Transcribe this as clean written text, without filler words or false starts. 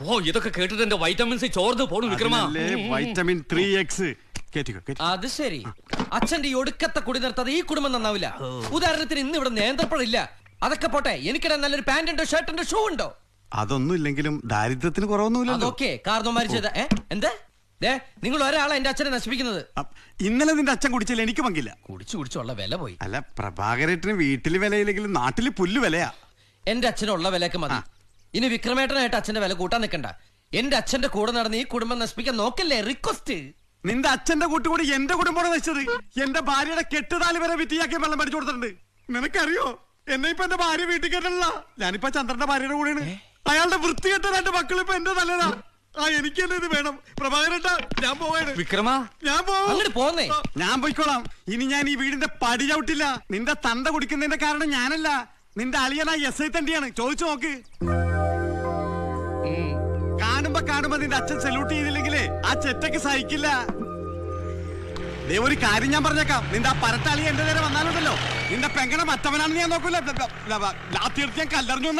ഓ ഇതൊക്കെ കേട്ടിട്ട് എന്റെ വൈറ്റമിൻ സി ചോർന്ന് പോണു വിക്രമ. Vitamin 3X. അത് ശരി. അച്ഛന്റെ ഈ ഒടുക്കത്തെ കുടി നിർത്താതെ ഈ കുടുംബം നന്നാവില്ല. ഉദാഹരണത്തിന് ഇന്ന് ഇവിടെ നേന്ത്രപ്പഴില്ല. അതൊക്കെ പോട്ടെ, എനിക്കിടെ നല്ലൊരു പാന്റ് ഉണ്ടോ, ഷർട്ട് ഉണ്ടോ, ഷൂ ഉണ്ടോ? അതൊന്നും ഇല്ലെങ്കിലും ദാരിദ്ര്യത്തിന് കുറവൊന്നുമില്ല. അതൊക്കെ കാരണവന്മാര് ചെയ്ത എന്താ നിങ്ങൾ ഒരാളെ എന്റെ അച്ഛനെ നശിപ്പിക്കുന്നത്. ഇന്നലെ നിന്റെ അച്ഛൻ കുടിച്ചില്ല, എനിക്ക് പങ്കില്ല. കുടിച്ചുള്ള വില പോയി. അല്ല, പ്രഭാകരേട്ടന് വീട്ടില് വിലയില്ലെങ്കിലും നാട്ടില് പുല്ല് വിലയാ. എന്റെ അച്ഛനുള്ള വിലയൊക്കെ മതി. ഇനി വിക്രമേട്ടനായിട്ട് അച്ഛന്റെ വില കൂട്ടാൻ നിൽക്കണ്ട. എന്റെ അച്ഛന്റെ കൂടെ നടന്ന് ഈ കുടുംബം നശിപ്പിക്കാൻ നോക്കല്ലേ. റിക്വസ്റ്റ്. നിന്റെ അച്ഛന്റെ കൂട്ടുകൂടി എന്റെ കുടുംബമാണ് നശിച്ചത്. എന്റെ ഭാര്യയുടെ കെട്ടുതാലി വരെ വിറ്റിയാക്കി വെള്ളം പഠിച്ചു കൊടുത്തിട്ടുണ്ട്. നിനക്കറിയോ, എന്നെ ഇപ്പൊ എന്റെ ഭാര്യ വീട്ടിൽ കേട്ടല്ല. ഞാനിപ്പോ ചന്ദ്രന്റെ ഭാര്യയുടെ കൂടെയാണ്. അയാളുടെ വൃത്തികെട്ട രണ്ട് മക്കളിപ്പോ എന്റെ നല്ലതാ. എനിക്ക് തന്നെ ഇത് വേണം. പ്രഭാകരേട്ടാ, ഞാൻ പോവാണ്. വിക്രമ, ഞാൻ പോന്നേ. ഞാൻ പോയിക്കോളാം. ഇനി ഞാൻ ഈ വീടിന്റെ പടി ചവിട്ടില്ല. നിന്റെ തന്ത കുടിക്കുന്നതിന്റെ കാരണം ഞാനല്ല, നിന്റെ അളിയനായി SI തണ്ടിയാണ്. ചോദിച്ചു നോക്ക്. കാണുമ്പോ നിന്റെ അച്ഛൻ സല്യൂട്ട് ചെയ്തില്ലെങ്കിലേ ആ ചെറ്റക്ക് സഹിക്കില്ല. ഒരു കാര്യം ഞാൻ പറഞ്ഞേക്കാം, നിന്റെ ആ പരട്ടാളി എന്റെ നേരെ വന്നാലുണ്ടല്ലോ, നിന്റെ പെങ്ങണ മറ്റവനാണെന്ന് ഞാൻ നോക്കൂല. ലാത്തി എടുത്ത് ഞാൻ കല്ലെറിഞ്ഞു.